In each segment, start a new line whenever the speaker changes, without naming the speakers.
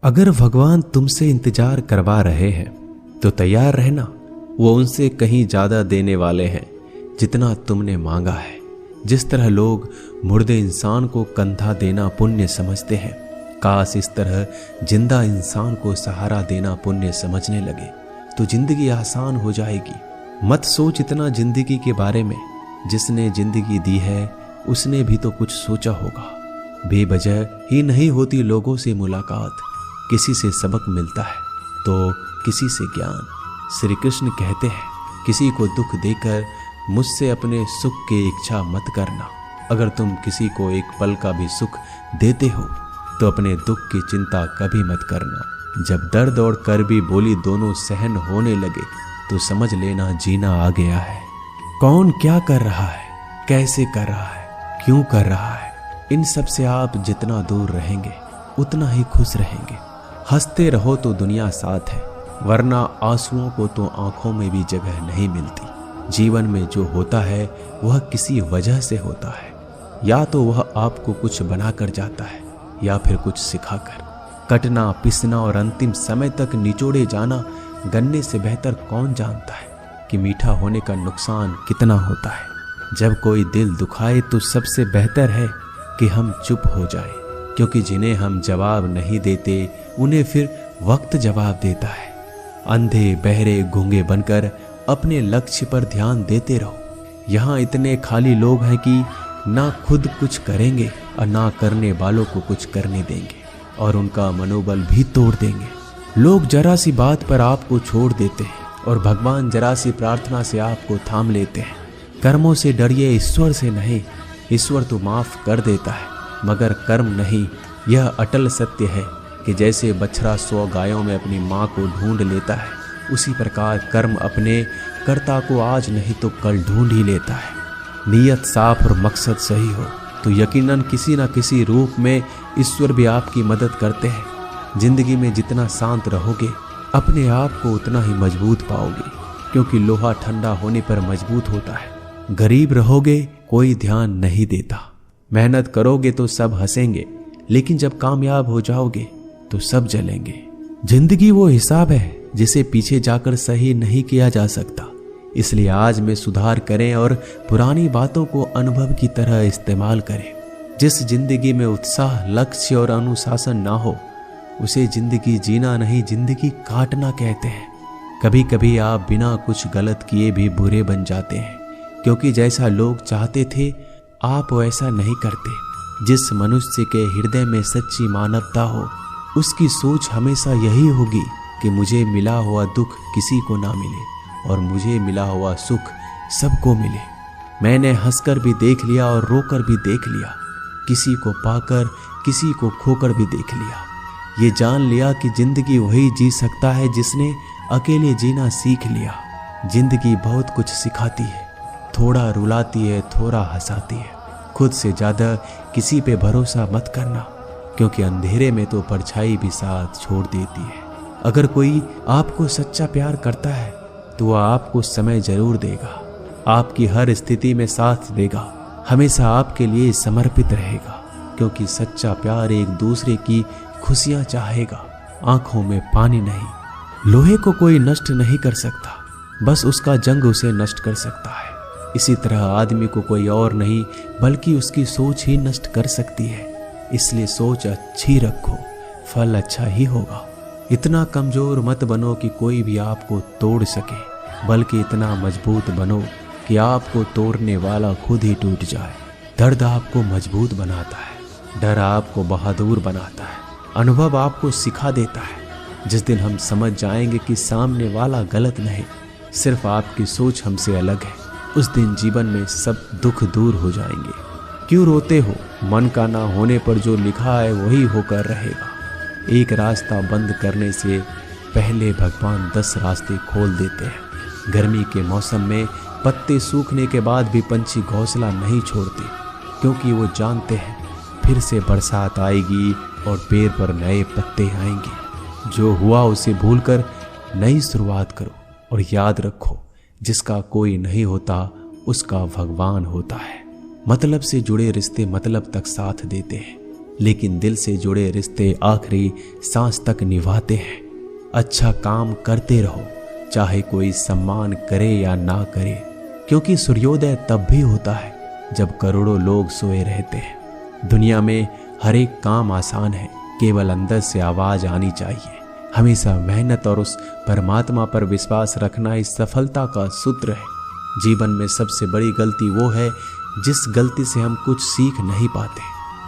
अगर भगवान तुमसे इंतजार करवा रहे हैं तो तैयार रहना। वो उनसे कहीं ज्यादा देने वाले हैं जितना तुमने मांगा है। जिस तरह लोग मुर्दे इंसान को कंधा देना पुण्य समझते हैं, काश इस तरह जिंदा इंसान को सहारा देना पुण्य समझने लगे तो जिंदगी आसान हो जाएगी। मत सोच इतना जिंदगी के बारे में, जिसने जिंदगी दी है उसने भी तो कुछ सोचा होगा। बेवजह ही नहीं होती लोगों से मुलाकात, किसी से सबक मिलता है तो किसी से ज्ञान। श्री कृष्ण कहते हैं, किसी को दुख देकर मुझसे अपने सुख की इच्छा मत करना। अगर तुम किसी को एक पल का भी सुख देते हो तो अपने दुख की चिंता कभी मत करना। जब दर्द और करबी बोली दोनों सहन होने लगे तो समझ लेना जीना आ गया है। कौन क्या कर रहा है, कैसे कर रहा है, क्यों कर रहा है, इन सब से आप जितना दूर रहेंगे उतना ही खुश रहेंगे। हंसते रहो तो दुनिया साथ है, वरना आंसुओं को तो आंखों में भी जगह नहीं मिलती। जीवन में जो होता है वह किसी वजह से होता है, या तो वह आपको कुछ बनाकर जाता है या फिर कुछ सिखाकर। कटना, पिसना और अंतिम समय तक निचोड़े जाना गन्ने से बेहतर कौन जानता है कि मीठा होने का नुकसान कितना होता है। जब कोई दिल दुखाए तो सबसे बेहतर है कि हम चुप हो जाए, क्योंकि जिन्हें हम जवाब नहीं देते उन्हें फिर वक्त जवाब देता है। अंधे बहरे गूंगे बनकर अपने लक्ष्य पर ध्यान देते रहो। यहाँ इतने खाली लोग हैं कि ना खुद कुछ करेंगे और ना करने वालों को कुछ करने देंगे, और उनका मनोबल भी तोड़ देंगे। लोग जरा सी बात पर आपको छोड़ देते हैं और भगवान जरा सी प्रार्थना से आपको थाम लेते हैं। कर्मों से डरिए, ईश्वर से नहीं। ईश्वर तो माफ कर देता है मगर कर्म नहीं। यह अटल सत्य है कि जैसे बछड़ा 100 गायों में अपनी माँ को ढूंढ लेता है, उसी प्रकार कर्म अपने कर्ता को आज नहीं तो कल ढूंढ ही लेता है। नीयत साफ और मकसद सही हो तो यकीनन किसी न किसी रूप में ईश्वर भी आपकी मदद करते हैं। जिंदगी में जितना शांत रहोगे अपने आप को उतना ही मजबूत पाओगे, क्योंकि लोहा ठंडा होने पर मजबूत होता है। गरीब रहोगे कोई ध्यान नहीं देता, मेहनत करोगे तो सब हंसेंगे, लेकिन जब कामयाब हो जाओगे तो सब जलेंगे। जिंदगी वो हिसाब है जिसे पीछे जाकर सही नहीं किया जा सकता। इसलिए आज में सुधार करें और पुरानी बातों को अनुभव की तरह इस्तेमाल करें। जिस जिंदगी में उत्साह, लक्ष्य और अनुशासन ना हो उसे जिंदगी जीना नहीं, जिंदगी काटना कहते हैं। कभी कभी आप बिना कुछ गलत किए भी बुरे बन जाते हैं, क्योंकि जैसा लोग चाहते थे आप वैसा नहीं करते। जिस मनुष्य के हृदय में सच्ची मानवता हो उसकी सोच हमेशा यही होगी कि मुझे मिला हुआ दुख किसी को ना मिले और मुझे मिला हुआ सुख सबको मिले। मैंने हंसकर भी देख लिया और रोकर भी देख लिया, किसी को पाकर किसी को खोकर भी देख लिया। ये जान लिया कि जिंदगी वही जी सकता है जिसने अकेले जीना सीख लिया। जिंदगी बहुत कुछ सिखाती है, थोड़ा रुलाती है, थोड़ा हंसाती है। खुद से ज्यादा किसी पे भरोसा मत करना, क्योंकि अंधेरे में तो परछाई भी साथ छोड़ देती है। अगर कोई आपको सच्चा प्यार करता है तो वह आपको समय जरूर देगा, आपकी हर स्थिति में साथ देगा, हमेशा आपके लिए समर्पित रहेगा, क्योंकि सच्चा प्यार एक दूसरे की खुशियां चाहेगा, आंखों में पानी नहीं। लोहे को कोई नष्ट नहीं कर सकता, बस उसका जंग उसे नष्ट कर सकता है। इसी तरह आदमी को कोई और नहीं बल्कि उसकी सोच ही नष्ट कर सकती है। इसलिए सोच अच्छी रखो, फल अच्छा ही होगा। इतना कमजोर मत बनो कि कोई भी आपको तोड़ सके, बल्कि इतना मजबूत बनो कि आपको तोड़ने वाला खुद ही टूट जाए। दर्द आपको मजबूत बनाता है, डर आपको बहादुर बनाता है, अनुभव आपको सिखा देता है। जिस दिन हम समझ जाएंगे कि सामने वाला गलत नहीं, सिर्फ आपकी सोच हमसे अलग है, उस दिन जीवन में सब दुख दूर हो जाएंगे। क्यों रोते हो? मन का ना होने पर जो लिखा है वही होकर रहेगा। एक रास्ता बंद करने से पहले भगवान 10 रास्ते खोल देते हैं। गर्मी के मौसम में पत्ते सूखने के बाद भी पंछी घोंसला नहीं छोड़ते, क्योंकि वो जानते हैं फिर से बरसात आएगी और पेड़ पर नए पत्ते आएंगे। जो हुआ उसे भूलकर नई शुरुआत करो और याद रखो, जिसका कोई नहीं होता उसका भगवान होता है। मतलब से जुड़े रिश्ते मतलब तक साथ देते हैं, लेकिन दिल से जुड़े रिश्ते आखिरी सांस तक निभाते हैं। अच्छा काम करते रहो, चाहे कोई सम्मान करे या ना करे, क्योंकि सूर्योदय तब भी होता है जब करोड़ों लोग सोए रहते हैं। दुनिया में हर एक काम आसान है, केवल अंदर से आवाज आनी चाहिए। हमेशा मेहनत और उस परमात्मा पर विश्वास रखना इस सफलता का सूत्र है। जीवन में सबसे बड़ी गलती वो है जिस गलती से हम कुछ सीख नहीं पाते।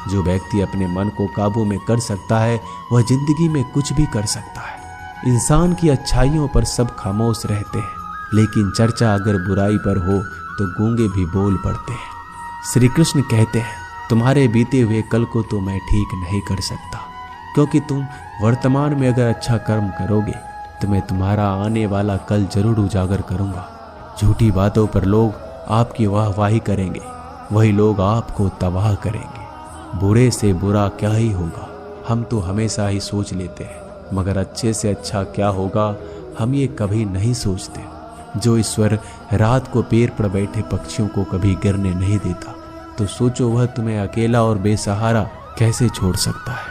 जो व्यक्ति अपने मन को काबू में कर सकता है वह जिंदगी में कुछ भी कर सकता है। इंसान की अच्छाइयों पर सब खामोश रहते हैं, लेकिन चर्चा अगर बुराई पर हो तो गूंगे भी बोल पड़ते हैं। श्री कृष्ण कहते हैं, तुम्हारे बीते हुए कल को तो मैं ठीक नहीं कर सकता, क्योंकि तुम वर्तमान में अगर अच्छा कर्म करोगे तो मैं तुम्हारा आने वाला कल जरूर उजागर करूंगा। झूठी बातों पर लोग आपकी वाहवाही करेंगे, वही लोग आपको तबाह करेंगे। बुरे से बुरा क्या ही होगा, हम तो हमेशा ही सोच लेते हैं, मगर अच्छे से अच्छा क्या होगा हम ये कभी नहीं सोचते। जो ईश्वर रात को पेड़ पर बैठे पक्षियों को कभी गिरने नहीं देता, तो सोचो वह तुम्हें अकेला और बेसहारा कैसे छोड़ सकता है।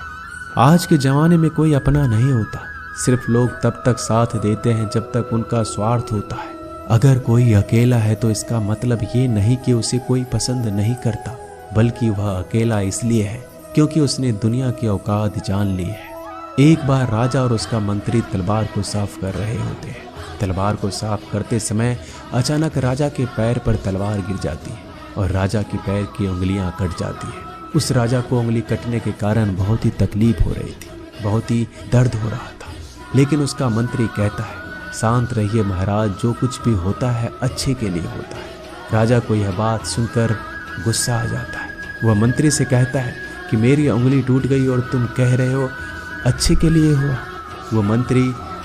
आज के जमाने में कोई अपना नहीं होता, सिर्फ लोग तब तक साथ देते हैं जब तक उनका स्वार्थ होता है। अगर कोई अकेला है तो इसका मतलब ये नहीं कि उसे कोई पसंद नहीं करता, बल्कि वह अकेला इसलिए है क्योंकि उसने दुनिया की औकात जान ली है। एक बार राजा और उसका मंत्री तलवार को साफ कर रहे होते हैं। तलवार को साफ करते समय अचानक राजा के पैर पर तलवार गिर जाती है और राजा के पैर की उंगलियां कट जाती है। उस राजा को उंगली कटने के कारण बहुत ही तकलीफ हो रही थी, बहुत ही दर्द हो रहा था। लेकिन उसका मंत्री कहता है, शांत रहिए महाराज, जो कुछ भी होता है अच्छे के लिए होता है। राजा को यह बात सुनकर गुस्सा आ जाता है। वह मंत्री से कहता है कि मेरी उंगली टूट गई और तुम कह रहे हो अच्छे के लिए हुआ। वो मंत्री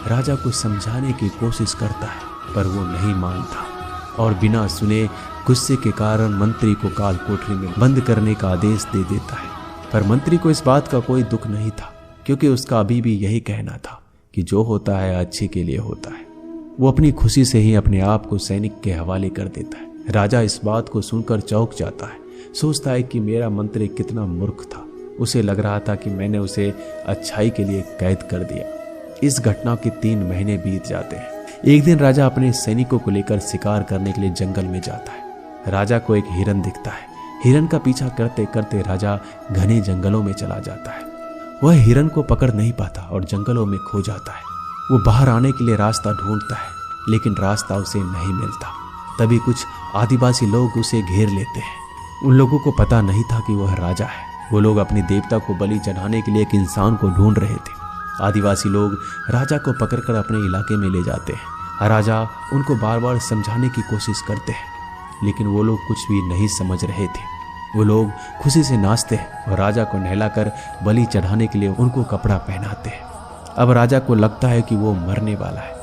राजा को समझाने की कोशिश करता है, पर वो नहीं मानता और बिना सुने गुस्से के कारण मंत्री को काल कोठरी में बंद करने का आदेश दे देता है। पर मंत्री को इस बात का कोई दुख नहीं था, क्योंकि उसका अभी भी यही कहना था कि जो होता है अच्छे के लिए होता है। वो अपनी खुशी से ही अपने आप को सैनिक के हवाले कर देता है। राजा इस बात को सुनकर चौंक जाता है, सोचता है कि मेरा मंत्री कितना मूर्ख था। उसे लग रहा था कि मैंने उसे अच्छाई के लिए कैद कर दिया। इस घटना के 3 महीने बीत जाते हैं। एक दिन राजा अपने सैनिकों को लेकर शिकार करने के लिए जंगल में जाता है। राजा को एक हिरन दिखता है। हिरन का पीछा करते करते राजा घने जंगलों में चला जाता है। वह हिरन को पकड़ नहीं पाता और जंगलों में खो जाता है। वो बाहर आने के लिए रास्ता ढूंढता है, लेकिन रास्ता उसे नहीं मिलता। तभी कुछ आदिवासी लोग उसे घेर लेते हैं। उन लोगों को पता नहीं था कि वह राजा है। वो लोग अपने देवता को बलि चढ़ाने के लिए एक इंसान को ढूंढ रहे थे। आदिवासी लोग राजा को पकड़कर अपने इलाके में ले जाते हैं। राजा उनको बार बार समझाने की कोशिश करते हैं, लेकिन वो लोग कुछ भी नहीं समझ रहे थे। वो लोग खुशी से नाचते हैं और राजा को नहलाकर बलि चढ़ाने के लिए उनको कपड़ा पहनाते हैं। अब राजा को लगता है कि वो मरने वाला है।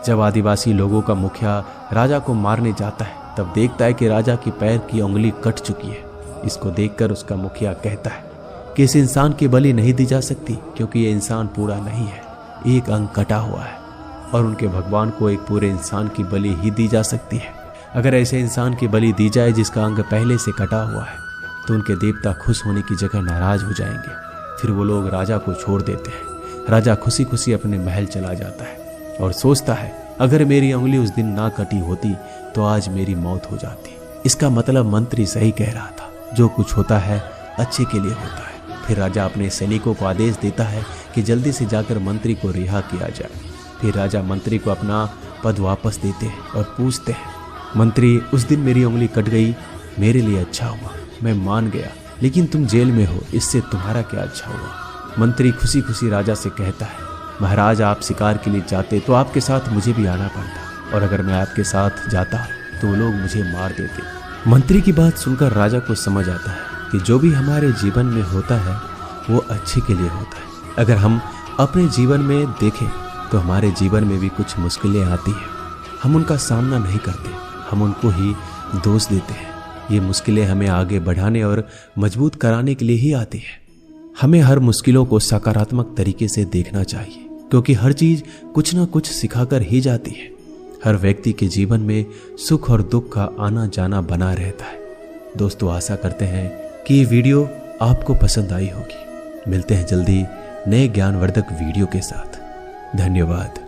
जब आदिवासी लोगों का मुखिया राजा को मारने जाता है, तब देखता है कि राजा की पैर की उंगली कट चुकी है। इसको देखकर उसका मुखिया कहता है कि इस इंसान की बलि नहीं दी जा सकती, क्योंकि ये इंसान पूरा नहीं है, एक अंग कटा हुआ है, और उनके भगवान को एक पूरे इंसान की बलि ही दी जा सकती है। अगर ऐसे इंसान की बलि दी जाए जिसका अंग पहले से कटा हुआ है, तो उनके देवता खुश होने की जगह नाराज हो जाएंगे। फिर वो लोग राजा को छोड़ देते हैं। राजा खुशी खुशी अपने महल चला जाता है और सोचता है, अगर मेरी उंगली उस दिन ना कटी होती तो आज मेरी मौत हो जाती। इसका मतलब मंत्री सही कह रहा था, जो कुछ होता है अच्छे के लिए होता है। फिर राजा अपने सैनिकों को आदेश देता है कि जल्दी से जाकर मंत्री को रिहा किया जाए। फिर राजा मंत्री को अपना पद वापस देते हैं और पूछते हैं, मंत्री, उस दिन मेरी उंगली कट गई, मेरे लिए अच्छा हुआ, मैं मान गया, लेकिन तुम जेल में हो, इससे तुम्हारा क्या अच्छा हुआ। मंत्री खुशी खुशी राजा से कहता है, महाराज, आप शिकार के लिए जाते तो आपके साथ मुझे भी आना पड़ता, और अगर मैं आपके साथ जाता तो वो लोग मुझे मार देते। मंत्री की बात सुनकर राजा को समझ आता है कि जो भी हमारे जीवन में होता है वो अच्छे के लिए होता है। अगर हम अपने जीवन में देखें तो हमारे जीवन में भी कुछ मुश्किलें आती हैं, हम उनका सामना नहीं करते, हम उनको ही दोष देते हैं। ये मुश्किलें हमें आगे बढ़ाने और मजबूत कराने के लिए ही आती हैं। हमें हर मुश्किलों को सकारात्मक तरीके से देखना चाहिए, क्योंकि हर चीज कुछ ना कुछ सिखाकर ही जाती है। हर व्यक्ति के जीवन में सुख और दुख का आना जाना बना रहता है। दोस्तों, आशा करते हैं कि ये वीडियो आपको पसंद आई होगी। मिलते हैं जल्दी नए ज्ञानवर्धक वीडियो के साथ। धन्यवाद।